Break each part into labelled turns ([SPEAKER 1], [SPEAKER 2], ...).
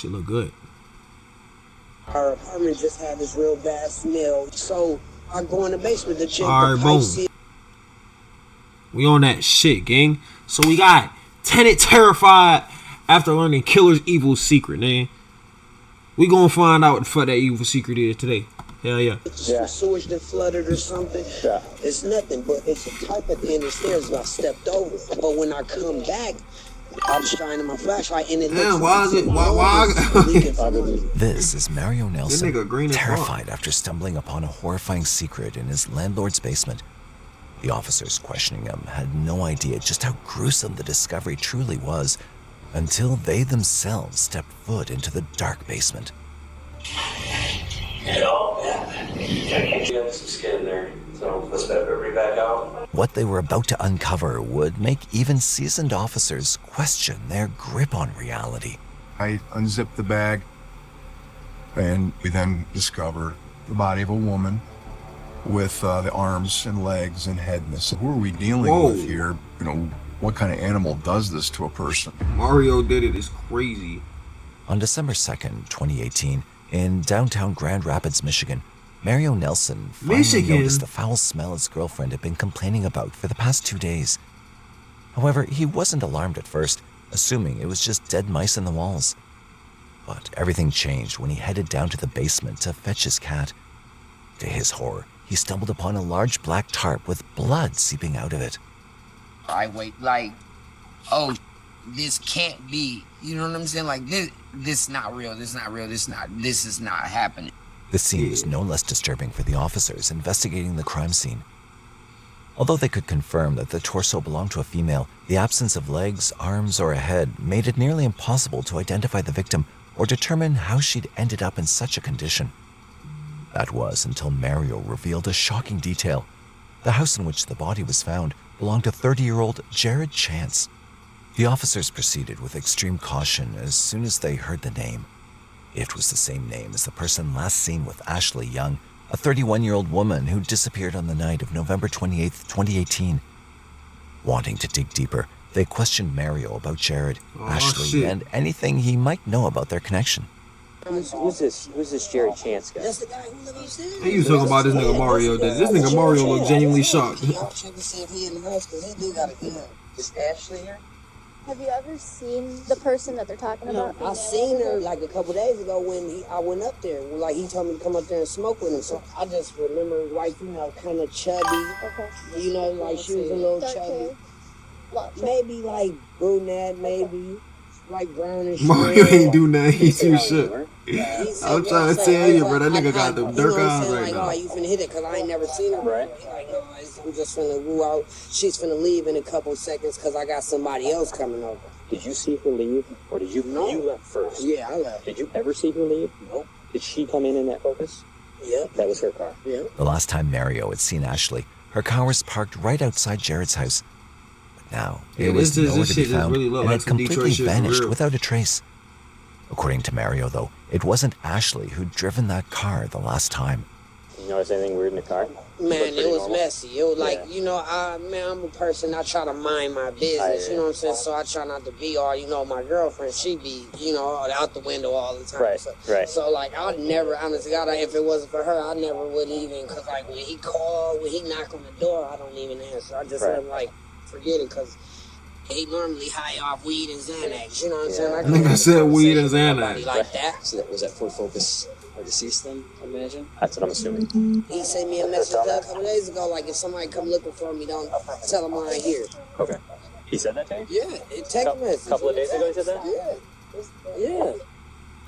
[SPEAKER 1] Shit look good.
[SPEAKER 2] Our apartment just had this real bad smell, so I go in the basement to check
[SPEAKER 1] All
[SPEAKER 2] the
[SPEAKER 1] right,
[SPEAKER 2] pipe
[SPEAKER 1] boom.
[SPEAKER 2] seal.
[SPEAKER 1] We on that shit, gang. So we got tenant terrified after learning killer's evil secret, man. We gonna find out what the fuck that evil secret is today. Hell yeah.
[SPEAKER 2] Sewage that flooded or something. Yeah. It's nothing, but it's a type at the end of the stairs I stepped over. But when I come back, I was shining my flashlight and it
[SPEAKER 1] Damn,
[SPEAKER 2] looks
[SPEAKER 1] why is it? Why?
[SPEAKER 3] This is Mario Nelson,
[SPEAKER 1] nigga green as fuck.
[SPEAKER 3] terrified after stumbling upon a horrifying secret in his landlord's basement. The officers questioning him had no idea just how gruesome the discovery truly was until they themselves stepped foot into the dark basement.
[SPEAKER 4] You have some skin there, so let's step it right back out.
[SPEAKER 3] What they were about to uncover would make even seasoned officers question their grip on reality.
[SPEAKER 5] I unzipped the bag, and we then discovered the body of a woman with the arms and legs and head missing. Who are we dealing with here? You know, what kind of animal does this to a person?
[SPEAKER 1] Mario did it. It's crazy.
[SPEAKER 3] On December 2nd, 2018, in downtown Grand Rapids, Michigan, Mario Nelson finally noticed the foul smell his girlfriend had been complaining about for the past 2 days. However, he wasn't alarmed at first, assuming it was just dead mice in the walls. But everything changed when he headed down to the basement to fetch his cat. To his horror, he stumbled upon a large black tarp with blood seeping out of it.
[SPEAKER 6] I wait, like, oh, this can't be, you know what I'm saying? Like, this is not real, this is not happening.
[SPEAKER 3] The scene was no less disturbing for the officers investigating the crime scene. Although they could confirm that the torso belonged to a female, the absence of legs, arms, or a head made it nearly impossible to identify the victim or determine how she'd ended up in such a condition. That was until Mario revealed a shocking detail. The house in which the body was found belonged to 30-year-old Jared Chance. The officers proceeded with extreme caution as soon as they heard the name. It was the same name as the person last seen with Ashley Young, a 31-year-old woman who disappeared on the night of November 28, 2018. Wanting to dig deeper, they questioned Mario about Jared, Ashley, and anything he might know about their connection.
[SPEAKER 7] Who's this Jared Chance guy?
[SPEAKER 2] That's the guy who lives upstairs.
[SPEAKER 1] Hey, you talking about this nigga Mario? This nigga Mario look genuinely shocked.
[SPEAKER 2] I'm checking to see if he in the house because he do got a gun.
[SPEAKER 7] Is Ashley here?
[SPEAKER 8] Have you ever seen the person that they're talking about?
[SPEAKER 2] I seen her like a couple days ago when I went up there. Like he told me to come up there and smoke with him. So I just remember white female, kind of chubby. Okay. You know, like she was a little chubby. Maybe like brunette, maybe like brownish.
[SPEAKER 1] Mario ain't do nothing. He too shit. I'm trying to tell you, bro. That nigga got them dark eyes right now.
[SPEAKER 2] Like, you finna hit it because I ain't never seen her. Right. Like, no, I'm just finna woo out. She's finna leave in a couple seconds because I got somebody else coming over.
[SPEAKER 7] Did you see her leave, or did you?
[SPEAKER 2] No.
[SPEAKER 7] You left first.
[SPEAKER 2] Yeah, I left.
[SPEAKER 7] Did you ever see her leave?
[SPEAKER 2] Nope.
[SPEAKER 7] Did she come in that Focus?
[SPEAKER 2] Yeah.
[SPEAKER 7] That was her car.
[SPEAKER 2] Yeah.
[SPEAKER 3] The last time Mario had seen Ashley, her car was parked right outside Jared's house. But now, it was nowhere to be found, and had completely vanished without a trace. According to Mario, though, it wasn't Ashley who'd driven that car the last time.
[SPEAKER 7] Did you notice anything weird in the car?
[SPEAKER 2] Man, it was messy. It was like, you know, I'm a person, I try to mind my business, you know what I'm saying? So I try not to be all, you know, my girlfriend, she be, you know, out the window all the time.
[SPEAKER 7] Right.
[SPEAKER 2] So like, I'd never, honestly, God, if it wasn't for her, I never would even, because like, when he called, when he knocked on the door, I don't even answer. I just let him, like, forget it, because he normally high off weed and Xanax, you know what I'm saying?
[SPEAKER 1] Nigga said weed and Xanax.
[SPEAKER 2] Like that.
[SPEAKER 7] So was that full focus or deceased then, I imagine? That's what I'm assuming.
[SPEAKER 2] He sent me a message a couple days ago, like, if somebody come looking for me, don't tell them I ain't here.
[SPEAKER 7] Okay. He said that to you?
[SPEAKER 2] Yeah, it text message.
[SPEAKER 7] A couple of days ago he said that?
[SPEAKER 2] Yeah.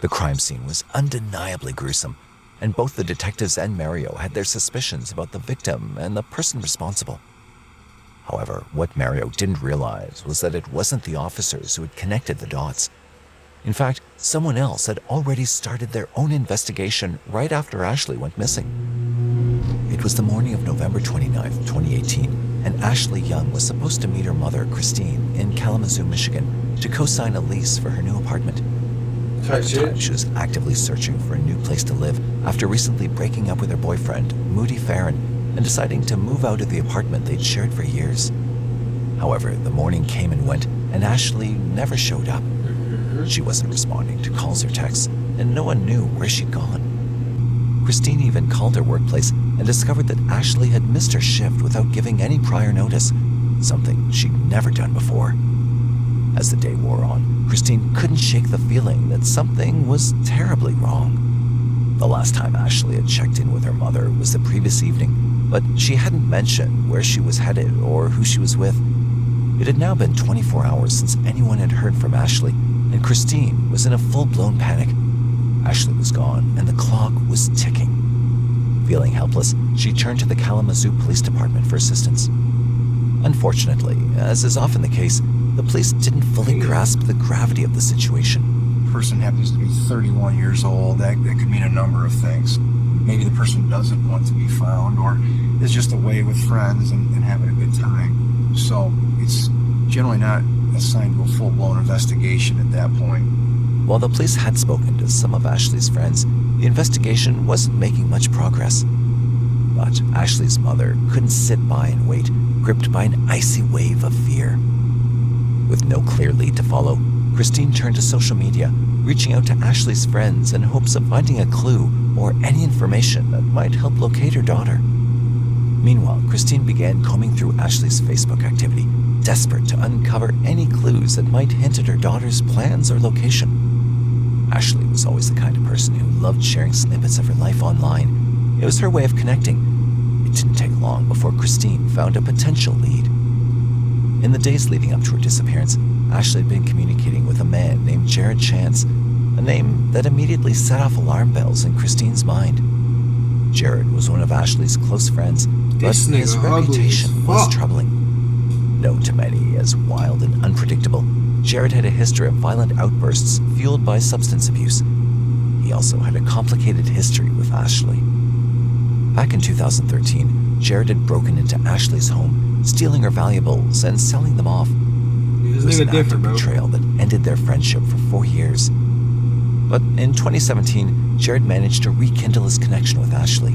[SPEAKER 3] The crime scene was undeniably gruesome, and both the detectives and Mario had their suspicions about the victim and the person responsible. However, what Mario didn't realize was that it wasn't the officers who had connected the dots. In fact, someone else had already started their own investigation right after Ashley went missing. It was the morning of November 29th, 2018, and Ashley Young was supposed to meet her mother, Christine, in Kalamazoo, Michigan, to co-sign a lease for her new apartment. At the time, she was actively searching for a new place to live after recently breaking up with her boyfriend, Moody Farron, and deciding to move out of the apartment they'd shared for years. However, the morning came and went, and Ashley never showed up. She wasn't responding to calls or texts, and no one knew where she'd gone. Christine even called her workplace and discovered that Ashley had missed her shift without giving any prior notice, something she'd never done before. As the day wore on, Christine couldn't shake the feeling that something was terribly wrong. The last time Ashley had checked in with her mother was the previous evening, but she hadn't mentioned where she was headed or who she was with. It had now been 24 hours since anyone had heard from Ashley, and Christine was in a full-blown panic. Ashley was gone, and the clock was ticking. Feeling helpless, she turned to the Kalamazoo Police Department for assistance. Unfortunately, as is often the case, the police didn't fully grasp the gravity of the situation.
[SPEAKER 5] The person happens to be 31 years old. That could mean a number of things. Maybe the person doesn't want to be found, or is just away with friends and having a good time. So it's generally not assigned to a full-blown investigation at that point.
[SPEAKER 3] While the police had spoken to some of Ashley's friends, the investigation wasn't making much progress. But Ashley's mother couldn't sit by and wait, gripped by an icy wave of fear. With no clear lead to follow, Christine turned to social media, reaching out to Ashley's friends in hopes of finding a clue or any information that might help locate her daughter. Meanwhile, Christine began combing through Ashley's Facebook activity, desperate to uncover any clues that might hint at her daughter's plans or location. Ashley was always the kind of person who loved sharing snippets of her life online. It was her way of connecting. It didn't take long before Christine found a potential lead. In the days leading up to her disappearance, Ashley had been communicating with a man named Jared Chance, a name that immediately set off alarm bells in Christine's mind. Jared was one of Ashley's close friends, but his reputation was troubling. Known to many as wild and unpredictable, Jared had a history of violent outbursts fueled by substance abuse. He also had a complicated history with Ashley. Back in 2013, Jared had broken into Ashley's home, stealing her valuables and selling them off. It was an act of betrayal that ended their friendship for 4 years. But in 2017, Jared managed to rekindle his connection with Ashley.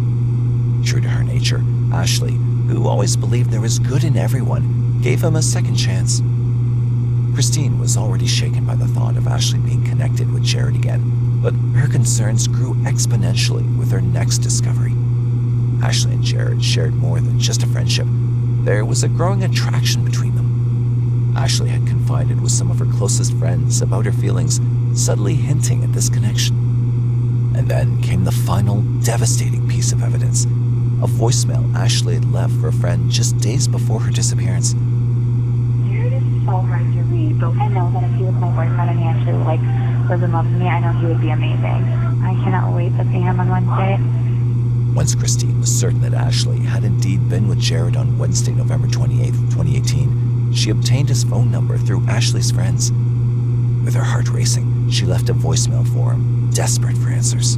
[SPEAKER 3] True to her nature, Ashley, who always believed there was good in everyone, gave him a second chance. Christine was already shaken by the thought of Ashley being connected with Jared again, but her concerns grew exponentially with her next discovery. Ashley and Jared shared more than just a friendship. There was a growing attraction between them. Ashley had confided with some of her closest friends about her feelings, subtly hinting at this connection. And then came the final devastating piece of evidence, a voicemail Ashley had left for a friend just days before her disappearance.
[SPEAKER 9] Jared is so hard to read, but I know that if he was my boyfriend and he actually was in love with me, I know he would be amazing. I cannot wait to see him on Wednesday.
[SPEAKER 3] Once Christine was certain that Ashley had indeed been with Jared on Wednesday, November 28, 2018, she obtained his phone number through Ashley's friends. With her heart racing, she left a voicemail for him, desperate for answers.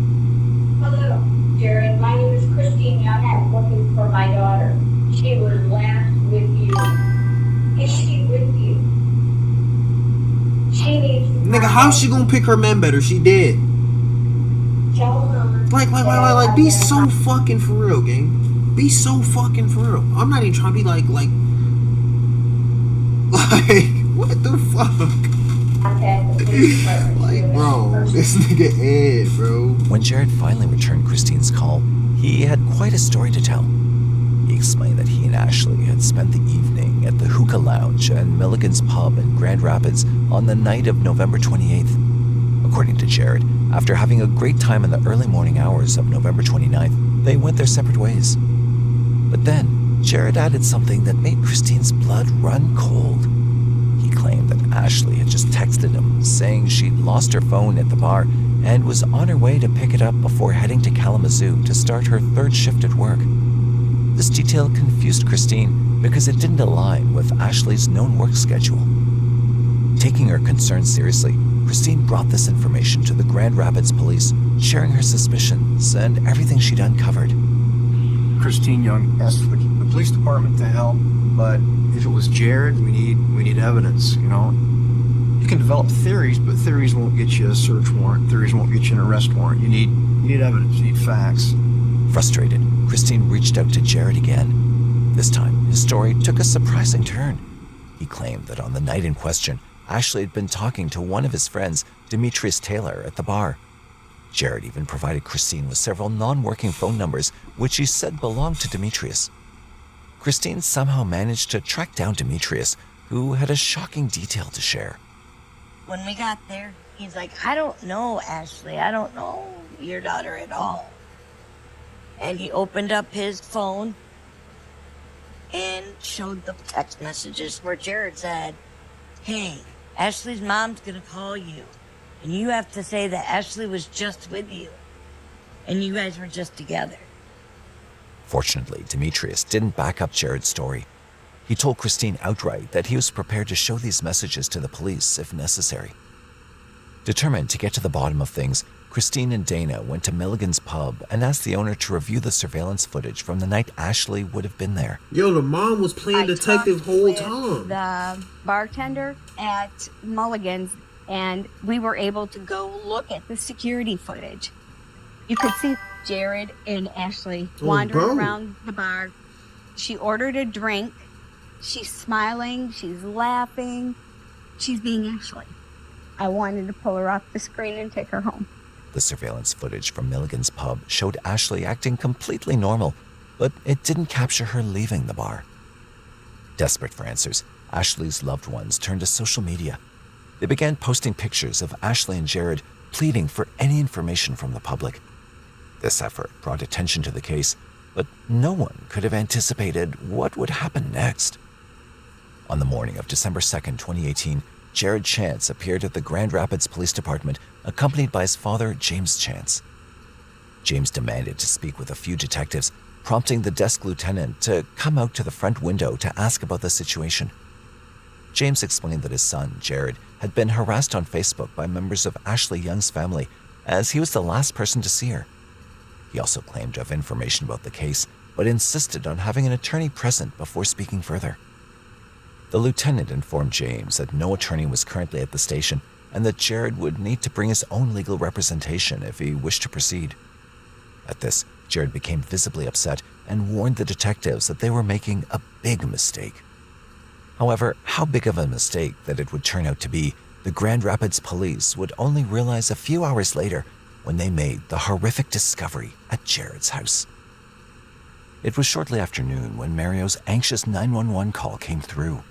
[SPEAKER 10] Hello, Jared. My name is Christine Young. I'm looking for my daughter. She was last with you. Is she with you? She needs...
[SPEAKER 1] Nigga, how's she gonna pick her man better? She dead.
[SPEAKER 10] Tell her...
[SPEAKER 1] Like, be so fucking for real, gang. Be so fucking for real. I'm not even trying to be like, what the fuck? Like, bro, this nigga Ed, bro.
[SPEAKER 3] When Jared finally returned Christine's call, he had quite a story to tell. He explained that he and Ashley had spent the evening at the Hookah Lounge and Milligan's Pub in Grand Rapids on the night of November 28th. According to Jared, after having a great time in the early morning hours of November 29th, they went their separate ways. But then, Jared added something that made Christine's blood run cold. He claimed that Ashley had just texted him, saying she'd lost her phone at the bar and was on her way to pick it up before heading to Kalamazoo to start her third shift at work. This detail confused Christine because it didn't align with Ashley's known work schedule. Taking her concerns seriously, Christine brought this information to the Grand Rapids police, sharing her suspicions and everything she'd uncovered.
[SPEAKER 5] Christine Young asked the police department to help, but if it was Jared, we need evidence, you know. You can develop theories, but theories won't get you a search warrant. Theories won't get you an arrest warrant. You need evidence, you need facts.
[SPEAKER 3] Frustrated, Christine reached out to Jared again. This time, his story took a surprising turn. He claimed that on the night in question, Ashley had been talking to one of his friends, Demetrius Taylor, at the bar. Jared even provided Christine with several non-working phone numbers, which he said belonged to Demetrius. Christine somehow managed to track down Demetrius, who had a shocking detail to share.
[SPEAKER 11] When we got there, he's like, I don't know, Ashley. I don't know your daughter at all. And he opened up his phone and showed the text messages where Jared said, hey, Ashley's mom's gonna call you. And you have to say that Ashley was just with you. And you guys were just together.
[SPEAKER 3] Fortunately, Demetrius didn't back up Jared's story. He told Christine outright that he was prepared to show these messages to the police if necessary. Determined to get to the bottom of things, Christine and Dana went to Milligan's pub and asked the owner to review the surveillance footage from the night Ashley would have been there.
[SPEAKER 1] Yo, the mom was playing detective whole time.
[SPEAKER 12] The bartender at Mulligan's, and we were able to go look at the security footage. You could see Jared and Ashley wandering around the bar. She ordered a drink. She's smiling. She's laughing. She's being Ashley. I wanted to pull her off the screen and take her home.
[SPEAKER 3] The surveillance footage from Milligan's pub showed Ashley acting completely normal, but it didn't capture her leaving the bar. Desperate for answers, Ashley's loved ones turned to social media. They began posting pictures of Ashley and Jared, pleading for any information from the public. This effort brought attention to the case, but no one could have anticipated what would happen next. On the morning of December 2nd, 2018, Jared Chance appeared at the Grand Rapids Police Department, accompanied by his father, James Chance. James demanded to speak with a few detectives, prompting the desk lieutenant to come out to the front window to ask about the situation. James explained that his son, Jared, had been harassed on Facebook by members of Ashley Young's family, as he was the last person to see her. He also claimed to have information about the case, but insisted on having an attorney present before speaking further. The lieutenant informed James that no attorney was currently at the station and that Jared would need to bring his own legal representation if he wished to proceed. At this, Jared became visibly upset and warned the detectives that they were making a big mistake. However, how big of a mistake that it would turn out to be, the Grand Rapids police would only realize a few hours later when they made the horrific discovery at Jared's house. It was shortly after noon when Mario's anxious 911 call came through.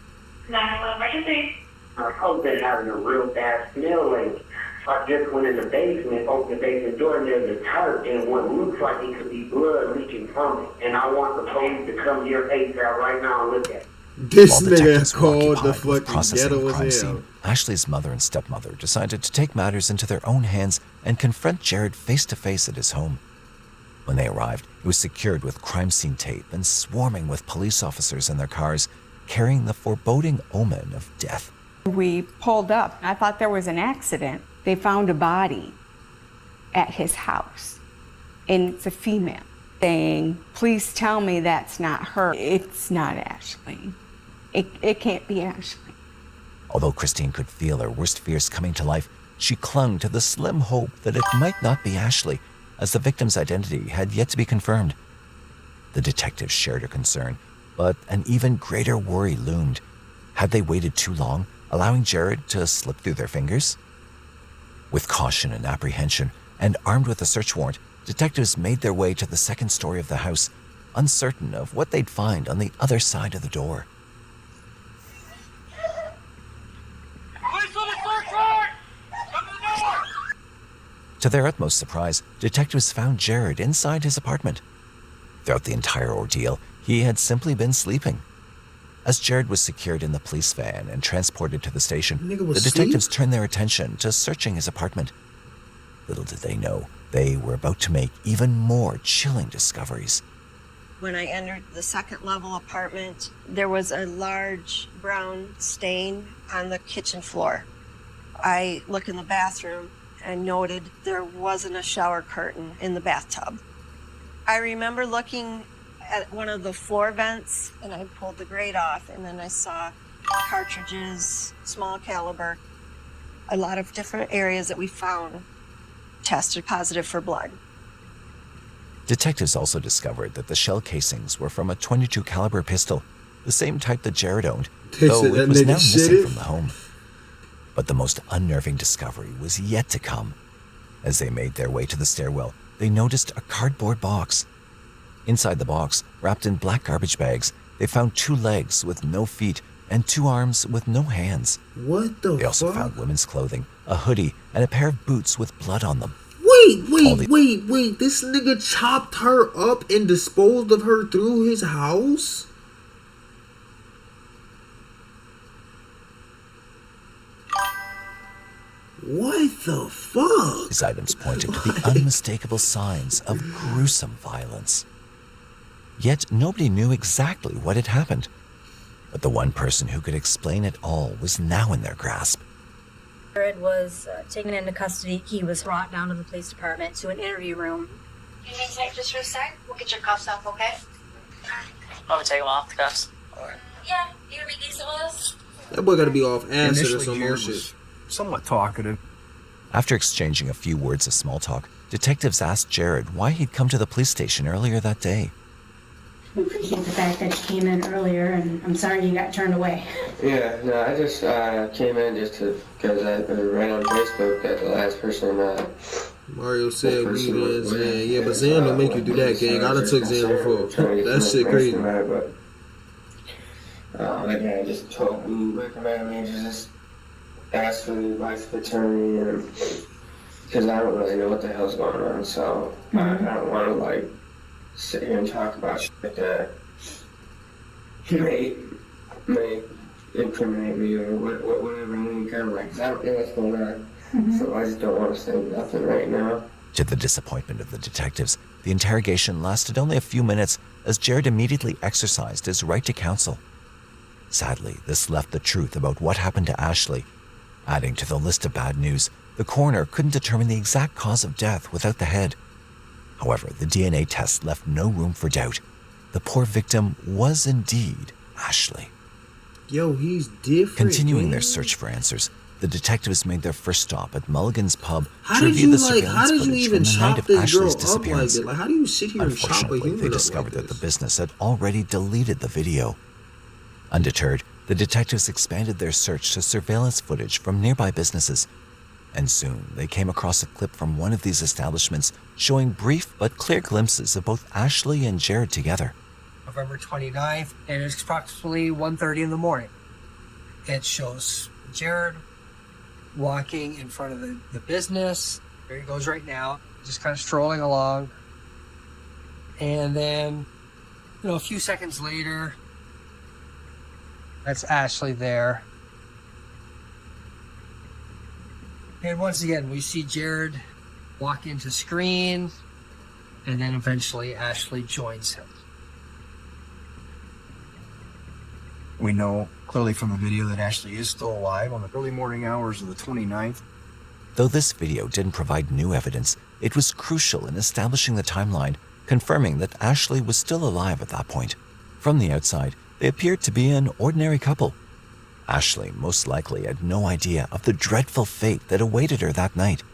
[SPEAKER 10] 911 emergency.
[SPEAKER 13] I've been having a real bad smell lately. I just went in the basement, opened the basement door, and there's a turd and what looks like it could be blood leaking from it. And I want the police to come here ASAP right now and look at it.
[SPEAKER 1] This
[SPEAKER 3] While
[SPEAKER 1] nigga called the
[SPEAKER 3] fucking
[SPEAKER 1] fucking ghetto
[SPEAKER 3] crime
[SPEAKER 1] as
[SPEAKER 3] scene,
[SPEAKER 1] hell.
[SPEAKER 3] Ashley's mother and stepmother decided to take matters into their own hands and confront Jared face to face at his home. When they arrived, he was secured with crime scene tape and swarming with police officers in their cars, carrying the foreboding omen of death.
[SPEAKER 14] We pulled up. I thought there was an accident. They found a body at his house, and it's a female, saying, please tell me that's not her. It's not Ashley. It can't be Ashley.
[SPEAKER 3] Although Christine could feel her worst fears coming to life, she clung to the slim hope that it might not be Ashley, as the victim's identity had yet to be confirmed. The detectives shared her concern, but an even greater worry loomed. Had they waited too long, allowing Jared to slip through their fingers? With caution and apprehension, and armed with a search warrant, detectives made their way to the second story of the house, uncertain of what they'd find on the other side of the door. To their utmost surprise, detectives found Jared inside his apartment. Throughout the entire ordeal, he had simply been sleeping. As Jared was secured in the police van and transported to the station, the detectives turned their attention to searching his apartment. Little did they know, they were about to make even more chilling discoveries.
[SPEAKER 11] When I entered the second level apartment, there was a large brown stain on the kitchen floor. I looked in the bathroom and noted there wasn't a shower curtain in the bathtub. I remember looking at one of the floor vents and I pulled the grate off, and then I saw cartridges, small caliber. A lot of different areas that we found tested positive for blood.
[SPEAKER 3] Detectives also discovered that the shell casings were from a .22 caliber pistol, the same type that Jared owned, though it was now missing from the home. But the most unnerving discovery was yet to come. As they made their way to the stairwell, they noticed a cardboard box. Inside the box, wrapped in black garbage bags, they found 2 legs with no feet and 2 arms with no hands.
[SPEAKER 1] What the fuck?
[SPEAKER 3] They also found women's clothing, a hoodie, and a pair of boots with blood on them.
[SPEAKER 1] Wait. This nigga chopped her up and disposed of her through his house? What the fuck?
[SPEAKER 3] These items pointed to the unmistakable signs of gruesome violence. Yet nobody knew exactly what had happened. But the one person who could explain it all was now in their grasp.
[SPEAKER 15] Jared was taken into custody. He was brought down to the police department to an interview room.
[SPEAKER 10] You need to just for a sec? We'll get your cuffs off, okay?
[SPEAKER 7] Want me to take them off, the cuffs?
[SPEAKER 10] Yeah, you gonna be decent with us?
[SPEAKER 1] That boy gotta be off acid or
[SPEAKER 5] Initially,
[SPEAKER 1] some more
[SPEAKER 5] Jared
[SPEAKER 1] shit.
[SPEAKER 5] was somewhat talkative.
[SPEAKER 3] After exchanging a few words of small talk, detectives asked Jared why he'd come to the police station earlier that day.
[SPEAKER 15] We appreciate the fact that you came in earlier, and I'm sorry you got turned away.
[SPEAKER 4] Yeah, no, I just came in just because I read on Facebook that the last person.
[SPEAKER 1] Mario said we was yeah, but Zan don't make you do that, gang. I done took Zan before. That shit crazy.
[SPEAKER 4] But I just told me, recommended me to just ask for the advice of attorney, and because I don't really know what the hell's going on, so I don't want to like sit here and talk about shit that may incriminate me or whatever, any kind of like, 'cause I don't know what's going on. So I just don't want to say nothing right now.
[SPEAKER 3] To the disappointment of the detectives, the interrogation lasted only a few minutes as Jared immediately exercised his right to counsel. Sadly, this left the truth about what happened to Ashley. Adding to the list of bad news, the coroner couldn't determine the exact cause of death without the head. However, the DNA test left no room for doubt. The poor victim was indeed Ashley.
[SPEAKER 1] Yo, he's different.
[SPEAKER 3] Continuing their search for answers, the detectives made their first stop at Mulligan's pub
[SPEAKER 1] How
[SPEAKER 3] to
[SPEAKER 1] did
[SPEAKER 3] review
[SPEAKER 1] you
[SPEAKER 3] the
[SPEAKER 1] like?
[SPEAKER 3] surveillance
[SPEAKER 1] How did you
[SPEAKER 3] footage
[SPEAKER 1] even
[SPEAKER 3] from the night
[SPEAKER 1] chop
[SPEAKER 3] of
[SPEAKER 1] this girl
[SPEAKER 3] Ashley's
[SPEAKER 1] up like
[SPEAKER 3] disappearance.
[SPEAKER 1] that? Like, how do you sit here and chop a
[SPEAKER 3] Unfortunately,
[SPEAKER 1] human
[SPEAKER 3] they
[SPEAKER 1] up
[SPEAKER 3] discovered
[SPEAKER 1] like
[SPEAKER 3] that the business had already deleted the video. Undeterred, the detectives expanded their search to surveillance footage from nearby businesses, and soon they came across a clip from one of these establishments showing brief but clear glimpses of both Ashley and Jared together.
[SPEAKER 16] November 29th, and it's approximately 1:30 in the morning. It shows Jared walking in front of the business. There he goes right now, just kind of strolling along. And then, a few seconds later, that's Ashley there. And once again, we see Jared walk into screen, and then eventually Ashley joins him.
[SPEAKER 5] We know clearly from the video that Ashley is still alive on the early morning hours of the 29th.
[SPEAKER 3] Though this video didn't provide new evidence, it was crucial in establishing the timeline, confirming that Ashley was still alive at that point. From the outside, they appeared to be an ordinary couple. Ashley most likely had no idea of the dreadful fate that awaited her that night.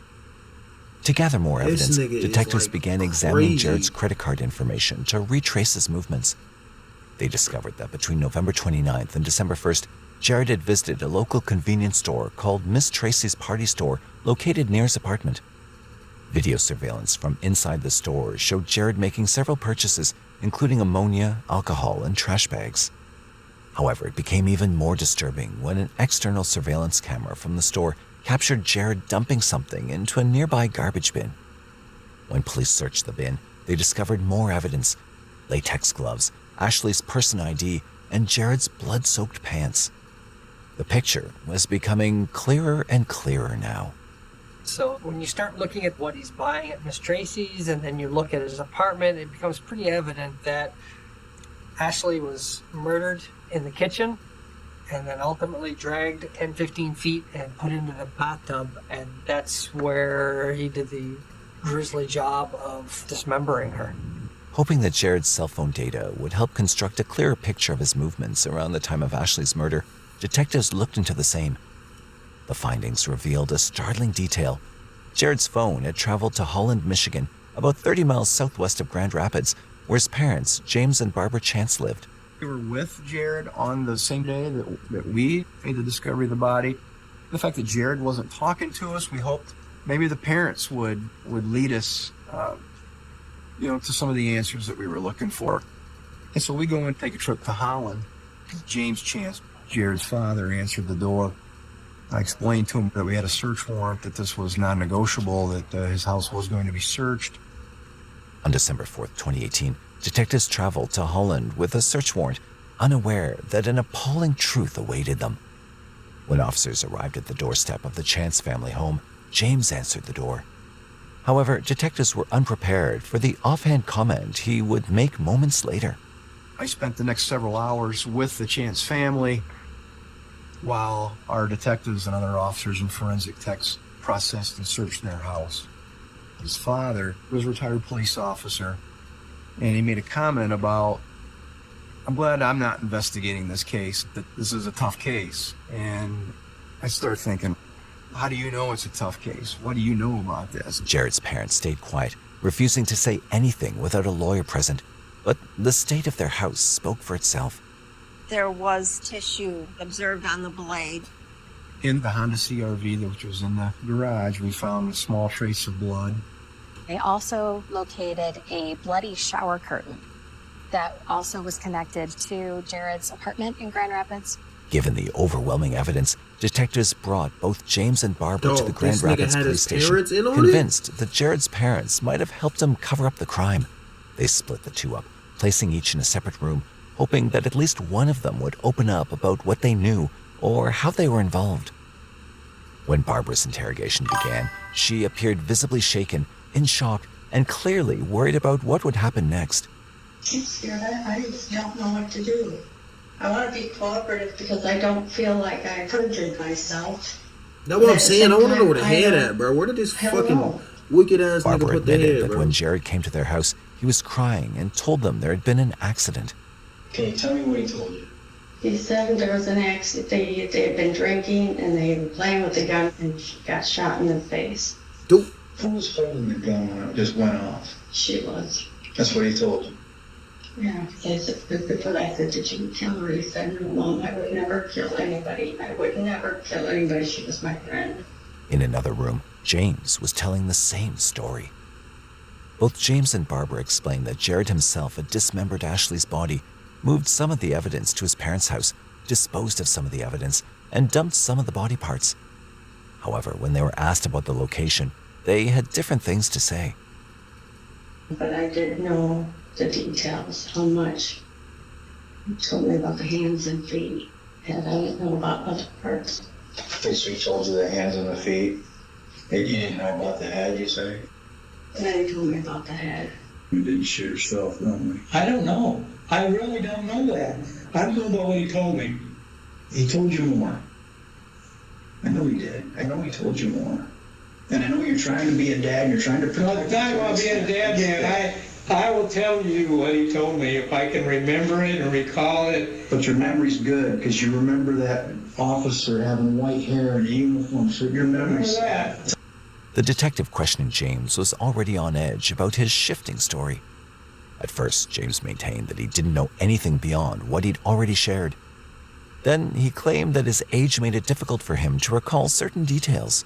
[SPEAKER 3] To gather more evidence, detectives began examining Jared's credit card information to retrace his movements. They discovered that between November 29th and December 1st, Jared had visited a local convenience store called Miss Tracy's Party Store, located near his apartment. Video surveillance from inside the store showed Jared making several purchases, including ammonia, alcohol, and trash bags. However, it became even more disturbing when an external surveillance camera from the store captured Jared dumping something into a nearby garbage bin. When police searched the bin, they discovered more evidence: latex gloves, Ashley's person ID, and Jared's blood-soaked pants. The picture was becoming clearer and clearer now.
[SPEAKER 16] So when you start looking at what he's buying at Miss Tracy's, and then you look at his apartment, it becomes pretty evident that Ashley was murdered in the kitchen and then ultimately dragged 10-15 feet and put into the bathtub, and that's where he did the grisly job of dismembering her.
[SPEAKER 3] Hoping that Jared's cell phone data would help construct a clearer picture of his movements around the time of Ashley's murder, detectives looked into the same. The findings revealed a startling detail. Jared's phone had traveled to Holland, Michigan, about 30 miles southwest of Grand Rapids, where his parents, James and Barbara Chance, lived.
[SPEAKER 5] We were with Jared on the same day that we made the discovery of the body. The fact that Jared wasn't talking to us, we hoped maybe the parents would lead us, to some of the answers that we were looking for. And so we go and take a trip to Holland. James Chance, Jared's father, answered the door. I explained to him that we had a search warrant, that this was non-negotiable, that his house was going to be searched.
[SPEAKER 3] On December 4th, 2018, detectives traveled to Holland with a search warrant, unaware that an appalling truth awaited them. When officers arrived at the doorstep of the Chance family home, James answered the door. However, detectives were unprepared for the offhand comment he would make moments later.
[SPEAKER 5] I spent the next several hours with the Chance family while our detectives and other officers and forensic techs processed and searched their house. His father was a retired police officer, and he made a comment about, I'm glad I'm not investigating this case, that this is a tough case. And I started thinking, how do you know it's a tough case? What do you know about this?
[SPEAKER 3] Jared's parents stayed quiet, refusing to say anything without a lawyer present, but the state of their house spoke for itself.
[SPEAKER 11] There was tissue observed on the blade.
[SPEAKER 5] In the Honda CR-V, which was in the garage, we found a small trace of blood.
[SPEAKER 15] They also located a bloody shower curtain that also was connected to Jared's apartment in Grand Rapids.
[SPEAKER 3] Given the overwhelming evidence, detectives brought both James and Barbara to the Grand Rapids police station, convinced that Jared's parents might have helped him cover up the crime. They split the two up, placing each in a separate room, hoping that at least one of them would open up about what they knew or how they were involved. When Barbara's interrogation began, she appeared visibly shaken, in shock, and clearly worried about what would happen next.
[SPEAKER 17] I'm scared. I just don't know what to do. I want to be cooperative because I don't feel like I perjured myself.
[SPEAKER 1] That's what I'm saying. I want to know where the head at, bro. Where did this fucking wicked ass nigga put the head,
[SPEAKER 3] that
[SPEAKER 1] bro?
[SPEAKER 3] When Jared came to their house, he was crying and told them there had been an accident.
[SPEAKER 17] Can you tell me what he told you? He said there was an accident. They had been drinking and they were playing with the gun and she got shot in the face.
[SPEAKER 1] Dude.
[SPEAKER 17] Who was holding the gun when it just went off? She was. That's what he told you? Yeah. I said, did you kill her? He said, no, Mom, I would never kill anybody. I would never kill anybody. She was my friend.
[SPEAKER 3] In another room, James was telling the same story. Both James and Barbara explained that Jared himself had dismembered Ashley's body, moved some of the evidence to his parents' house, disposed of some of the evidence, and dumped some of the body parts. However, when they were asked about the location, they had different things to say.
[SPEAKER 17] But I didn't know the details, how much. He told me about the hands and feet, and I didn't know about other parts. So he told you the hands and the feet? You didn't know about the head, you say? And then he told me about the head. You didn't shoot yourself, didn't you? I don't know. I really don't know that. I don't know about what he told me. He told you more. I know he did. I know he told you more. And I know you're trying to be a dad, you're trying to protect... No, it's not about being a dad, Dan. I will tell you what he told me if I can remember it and recall it. But your memory's good, because you remember that officer having white hair and a uniform, so your memory's set.
[SPEAKER 3] The detective questioning James was already on edge about his shifting story. At first, James maintained that he didn't know anything beyond what he'd already shared. Then he claimed that his age made it difficult for him to recall certain details.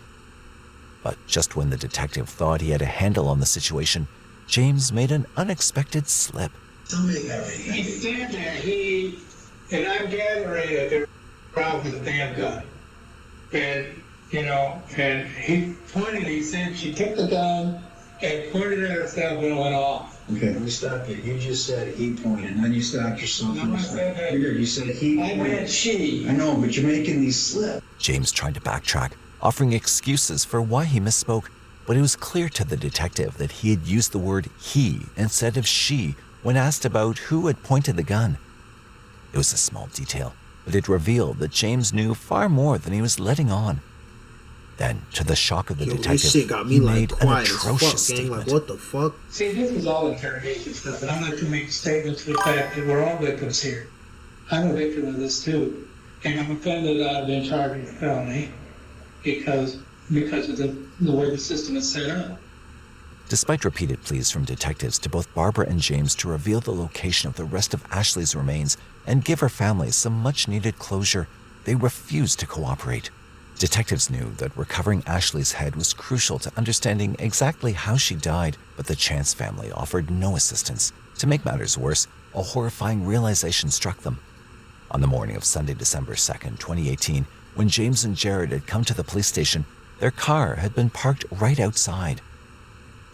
[SPEAKER 3] But just when the detective thought he had a handle on the situation, James made an unexpected slip.
[SPEAKER 17] He said that and I'm gathering that there was a problem with the damn gun. And he pointed, he said she took the gun and pointed at herself and it went off. Okay, let me stop you. You just said he pointed, and then you stopped yourself. No, I said that. You said he. I meant she. I know, but you're making these slip.
[SPEAKER 3] James tried to backtrack, offering excuses for why he misspoke, but it was clear to the detective that he had used the word he instead of she when asked about who had pointed the gun. It was a small detail, but it revealed that James knew far more than he was letting on. Then, to the shock of the detective,
[SPEAKER 1] this shit got me
[SPEAKER 3] he
[SPEAKER 1] like
[SPEAKER 3] made an
[SPEAKER 1] quiet as
[SPEAKER 3] atrocious
[SPEAKER 1] fuck, gang.
[SPEAKER 3] statement.
[SPEAKER 1] Like, what the fuck?
[SPEAKER 17] See, this is all interrogation stuff, and I'm not going to make statements to the fact that we're all victims here. I'm a victim of this too, and I'm offended that I've been charged with a felony because of the way the system is set up.
[SPEAKER 3] Despite repeated pleas from detectives to both Barbara and James to reveal the location of the rest of Ashley's remains and give her family some much-needed closure, they refused to cooperate. Detectives knew that recovering Ashley's head was crucial to understanding exactly how she died, but the Chance family offered no assistance. To make matters worse, a horrifying realization struck them. On the morning of Sunday, December 2nd, 2018, when James and Jared had come to the police station, their car had been parked right outside.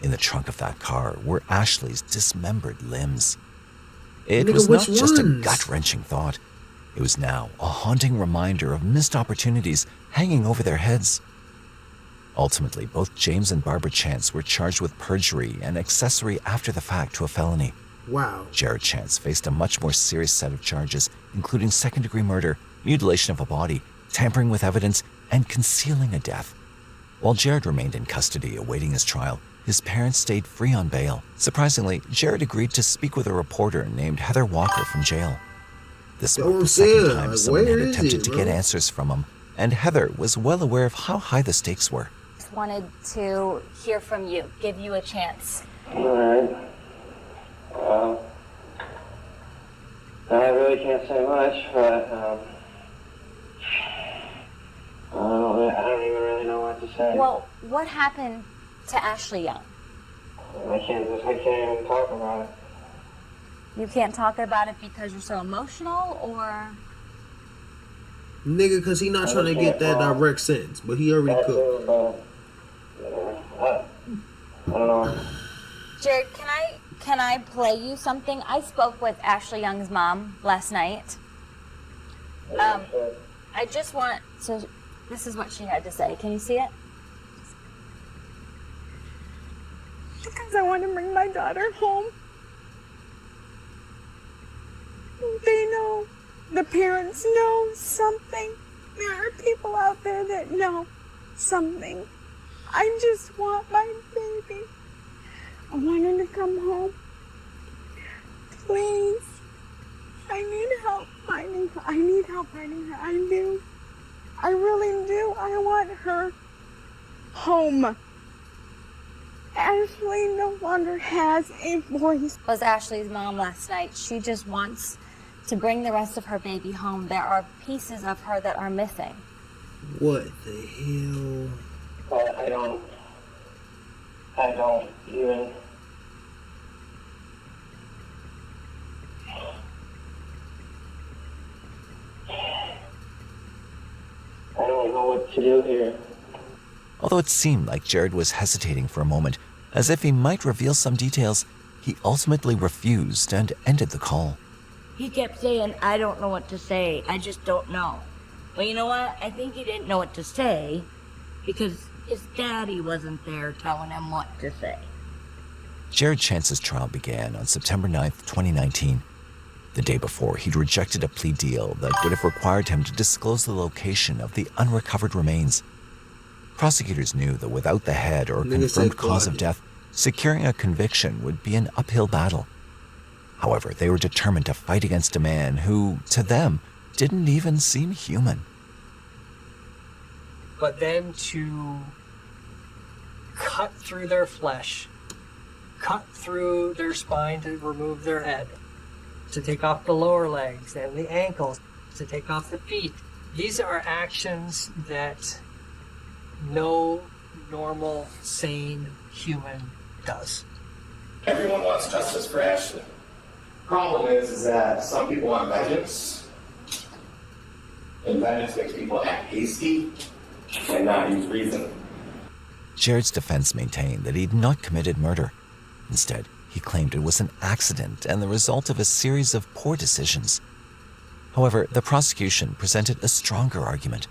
[SPEAKER 3] In the trunk of that car were Ashley's dismembered limbs. It was not just a gut-wrenching thought. It was now a haunting reminder of missed opportunities hanging over their heads. Ultimately, both James and Barbara Chance were charged with perjury and accessory after the fact to a felony.
[SPEAKER 1] Wow.
[SPEAKER 3] Jared Chance faced a much more serious set of charges, including second-degree murder, mutilation of a body, tampering with evidence, and concealing a death. While Jared remained in custody awaiting his trial, his parents stayed free on bail. Surprisingly, Jared agreed to speak with a reporter named Heather Walker from jail. This was the second time someone had attempted to get answers from him, and Heather was well aware of how high the stakes were.
[SPEAKER 15] Just wanted to hear from you, give you a chance.
[SPEAKER 4] All right. I really can't say much, but I don't even really know what to say.
[SPEAKER 15] Well, what happened to Ashley Young?
[SPEAKER 4] I can't even talk about it.
[SPEAKER 15] You can't talk about it because you're so emotional, or?
[SPEAKER 1] Nigga, because he not trying to get that direct sentence, but he already could.
[SPEAKER 4] I don't know.
[SPEAKER 15] Jared, can I play you something? I spoke with Ashley Young's mom last night. I just want to, this is what she had to say. Can you see it?
[SPEAKER 14] Because I want to bring my daughter home. They know, the parents know something. There are people out there that know something. I just want my baby. I want her to come home. Please. I need help finding her. I need help finding her. I do. I really do. I want her home. Ashley no longer has a voice.
[SPEAKER 15] Was Ashley's mom last night. She just wants to bring the rest of her baby home. There are pieces of her that are missing.
[SPEAKER 1] What the hell?
[SPEAKER 4] But I don't even. I don't know what to do here.
[SPEAKER 3] Although it seemed like Jared was hesitating for a moment, as if he might reveal some details, he ultimately refused and ended the call.
[SPEAKER 18] He kept saying, I don't know what to say. I just don't know. Well, you know what? I think he didn't know what to say because his daddy wasn't there telling him what to say.
[SPEAKER 3] Jared Chance's trial began on September 9th, 2019. The day before, he'd rejected a plea deal that would have required him to disclose the location of the unrecovered remains. Prosecutors knew that without the head or confirmed cause of death, securing a conviction would be an uphill battle. However, they were determined to fight against a man who, to them, didn't even seem human.
[SPEAKER 16] But then to cut through their flesh, cut through their spine to remove their head, to take off the lower legs and the ankles, to take off the feet. These are actions that no normal, sane human does.
[SPEAKER 19] Everyone wants justice for Ashley. Problem is that some people want vengeance, and vengeance makes people act hasty and not use reason.
[SPEAKER 3] Jared's defense maintained that he'd not committed murder. Instead, he claimed it was an accident and the result of a series of poor decisions. However, the prosecution presented a stronger argument.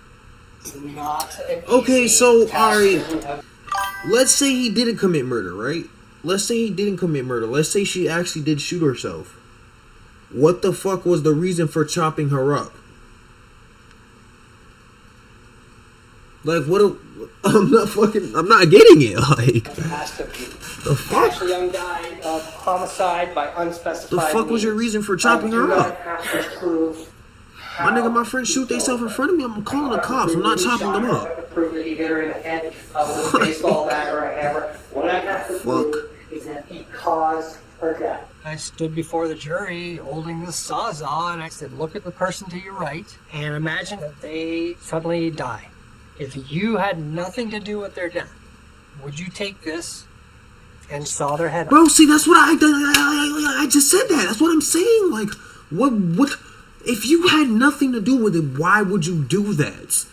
[SPEAKER 1] Okay, so, alright, let's say he didn't commit murder, right? Let's say he didn't commit murder. Let's say she actually did shoot herself. What the fuck was the reason for chopping her up? Like, I'm not getting it, like. The fuck?
[SPEAKER 20] Ashley Young died of homicide by unspecified
[SPEAKER 1] The fuck was your reason for chopping her up? My nigga, my friends shoot themselves in front of me, I'm calling the cops. I'm not chopping them up.
[SPEAKER 20] Prove that he hit her in the head with a baseball bat or a hammer. What I have to prove is that he caused her death.
[SPEAKER 16] I stood before the jury holding the sawzall and I said, look at the person to your right and imagine that they suddenly die. if you had nothing to do with their death, would you take this and saw their head off?
[SPEAKER 1] Bro, see, that's what I just said that. That's what I'm saying. Like, what? If you had nothing to do with it, why would you do that?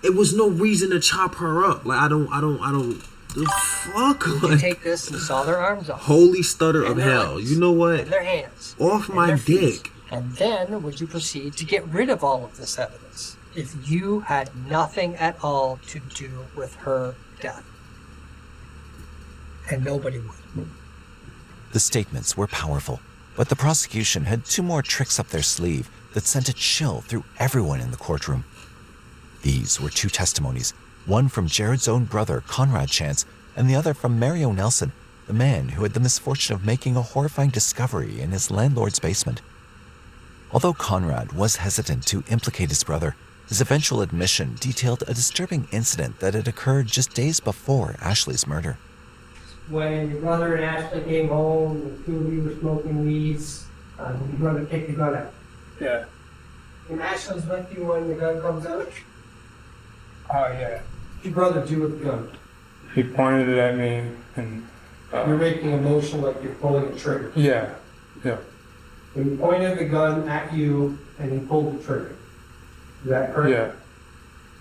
[SPEAKER 1] It was no reason to chop her up. Like, I don't. The fuck?
[SPEAKER 16] Would you take this and saw their arms off?
[SPEAKER 1] Holy stutter of hell!
[SPEAKER 16] Legs,
[SPEAKER 1] you know what?
[SPEAKER 16] and their hands.
[SPEAKER 1] Off my
[SPEAKER 16] dick.
[SPEAKER 1] feet.
[SPEAKER 16] And then would you proceed to get rid of all of this evidence if you had nothing at all to do with her death? And nobody would.
[SPEAKER 3] The statements were powerful, but the prosecution had 2 more tricks up their sleeve that sent a chill through everyone in the courtroom. These were 2 testimonies, one from Jared's own brother, Conrad Chance, and the other from Mario Nelson, the man who had the misfortune of making a horrifying discovery in his landlord's basement. Although Conrad was hesitant to implicate his brother, his eventual admission detailed a disturbing incident that had occurred just days before Ashley's murder.
[SPEAKER 16] When your brother and Ashley came home, the 2 of you were smoking weeds, your brother picked the gun out.
[SPEAKER 21] Yeah.
[SPEAKER 16] And Ashley's with you when the gun comes out?
[SPEAKER 21] Oh, yeah.
[SPEAKER 16] What your brother do with the gun?
[SPEAKER 21] He pointed it at me and...
[SPEAKER 16] You're making a motion like you're pulling a trigger.
[SPEAKER 21] Yeah. Yeah.
[SPEAKER 16] When he pointed the gun at you and he pulled the trigger. Is that correct?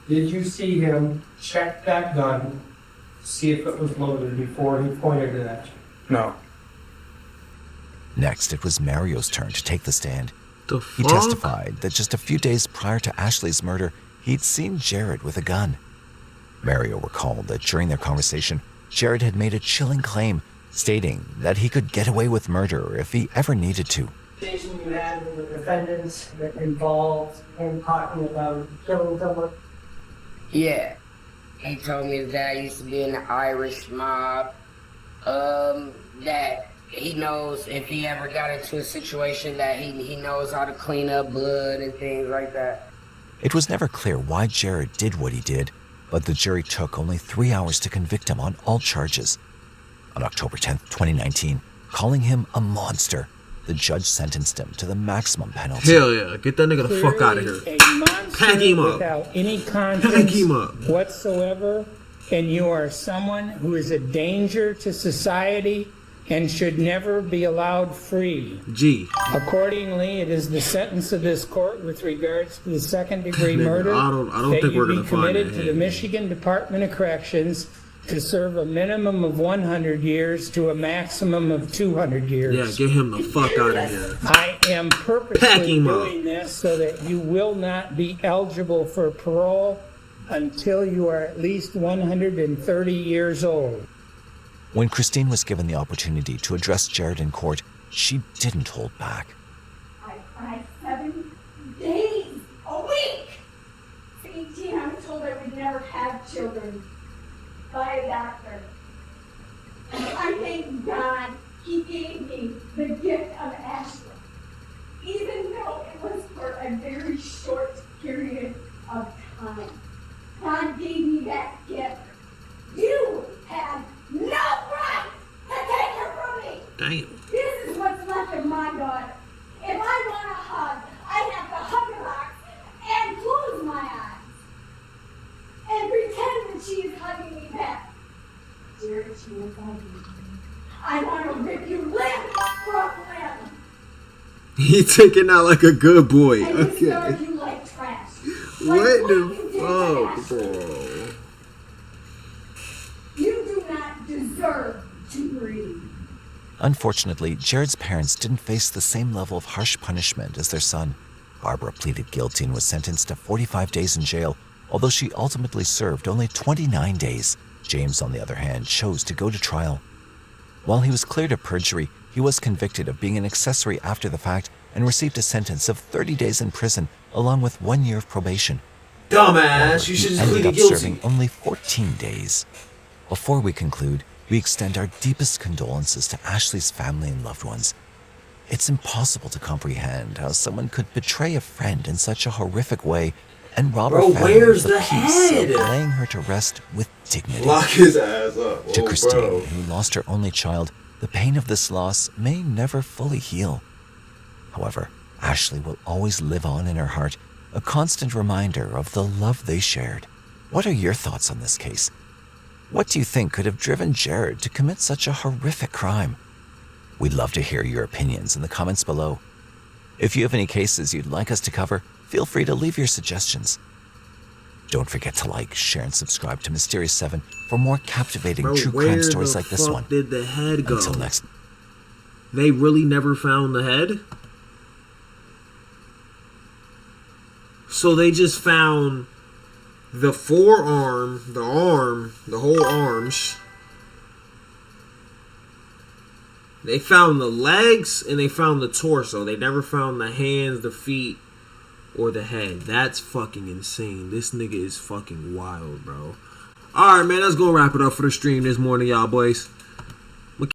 [SPEAKER 21] Yeah.
[SPEAKER 16] Did you see him check that gun, see if it was loaded before he pointed it at you?
[SPEAKER 21] No.
[SPEAKER 3] Next, it was Mario's turn to take the stand.
[SPEAKER 1] The
[SPEAKER 3] He
[SPEAKER 1] fuck?
[SPEAKER 3] testified that just a few days prior to Ashley's murder, he'd seen Jared with a gun. Mario recalled that during their conversation, Jared had made a chilling claim, stating that he could get away with murder if he ever needed to.
[SPEAKER 16] Conversation you had with the defendants that involved him talking about killing someone?
[SPEAKER 6] Yeah. He told me that I used to be in the Irish mob. That he knows if he ever got into a situation that he knows how to clean up blood and things like that.
[SPEAKER 3] It was never clear why Jared did what he did, but the jury took only 3 hours to convict him on all charges. On October 10th, 2019, calling him a monster, the judge sentenced him to the maximum penalty.
[SPEAKER 1] Hell yeah, get that nigga the fuck out of here.
[SPEAKER 21] A monster
[SPEAKER 1] Pack him up.
[SPEAKER 21] without any
[SPEAKER 1] Pack
[SPEAKER 21] conscience
[SPEAKER 1] him up.
[SPEAKER 21] whatsoever, and you are someone who is a danger to society and should never be allowed free.
[SPEAKER 1] G.
[SPEAKER 21] Accordingly, it is the sentence of this court with regards to the second-degree
[SPEAKER 1] Nigga,
[SPEAKER 21] murder
[SPEAKER 1] I don't
[SPEAKER 21] that
[SPEAKER 1] think
[SPEAKER 21] you
[SPEAKER 1] we're
[SPEAKER 21] be
[SPEAKER 1] gonna find
[SPEAKER 21] committed
[SPEAKER 1] that
[SPEAKER 21] to the
[SPEAKER 1] head.
[SPEAKER 21] Michigan Department of Corrections to serve a minimum of 100 years to a maximum of 200 years.
[SPEAKER 1] Yeah, get him the fuck out of here.
[SPEAKER 21] I am
[SPEAKER 1] Pack
[SPEAKER 21] purposely
[SPEAKER 1] him up.
[SPEAKER 21] doing this so that you will not be eligible for parole until you are at least 130 years old.
[SPEAKER 3] When Christine was given the opportunity to address Jared in court, she didn't hold back.
[SPEAKER 10] I cried 7 days a week. At 18, I was told I would never have children by a doctor. I thank God he gave me the gift of Ashley, even though it was for a very short period of time. God gave me that gift. You have no right to take her from me.
[SPEAKER 1] Damn.
[SPEAKER 10] This is what's left of my daughter. If I want a hug, I have to hug her box and close my eyes and pretend that she is hugging me back. Jared, she is hugging me. I want to rip you limb from limb
[SPEAKER 1] He taking out like a good boy.
[SPEAKER 10] and discard
[SPEAKER 1] Okay.
[SPEAKER 10] you like trash.
[SPEAKER 1] What the fuck, bro?
[SPEAKER 10] You do not deserve to breathe.
[SPEAKER 3] Unfortunately, Jared's parents didn't face the same level of harsh punishment as their son. Barbara pleaded guilty and was sentenced to 45 days in jail, although she ultimately served only 29 days. James, on the other hand, chose to go to trial. While he was cleared of perjury, he was convicted of being an accessory after the fact and received a sentence of 30 days in prison, along with 1 year of probation.
[SPEAKER 1] Dumbass, you should just
[SPEAKER 3] Ended
[SPEAKER 1] plead
[SPEAKER 3] up
[SPEAKER 1] guilty.
[SPEAKER 3] serving only 14 days. Before we conclude, we extend our deepest condolences to Ashley's family and loved ones. It's impossible to comprehend how someone could betray a friend in such a horrific way and rob
[SPEAKER 1] Bro,
[SPEAKER 3] her family
[SPEAKER 1] where's
[SPEAKER 3] of the
[SPEAKER 1] the
[SPEAKER 3] peace
[SPEAKER 1] head?
[SPEAKER 3] of laying her to rest with dignity.
[SPEAKER 1] Lock his ass up.
[SPEAKER 3] To
[SPEAKER 1] Whoa,
[SPEAKER 3] Christine,
[SPEAKER 1] bro.
[SPEAKER 3] who lost her only child, the pain of this loss may never fully heal. However, Ashley will always live on in her heart, a constant reminder of the love they shared. What are your thoughts on this case? What do you think could have driven Jared to commit such a horrific crime? We'd love to hear your opinions in the comments below. If you have any cases you'd like us to cover, feel free to leave your suggestions. Don't forget to like, share, and subscribe to Mysterious 7 for more captivating true crime stories like this one.
[SPEAKER 1] Did the head go?
[SPEAKER 3] Until next.
[SPEAKER 1] They really never found the head? So they just found the forearm, the arm, the whole arms. They found the legs and they found the torso. They never found the hands, the feet, or the head. That's fucking insane. This nigga is fucking wild, bro. Alright, man, let's go wrap it up for the stream this morning, y'all boys.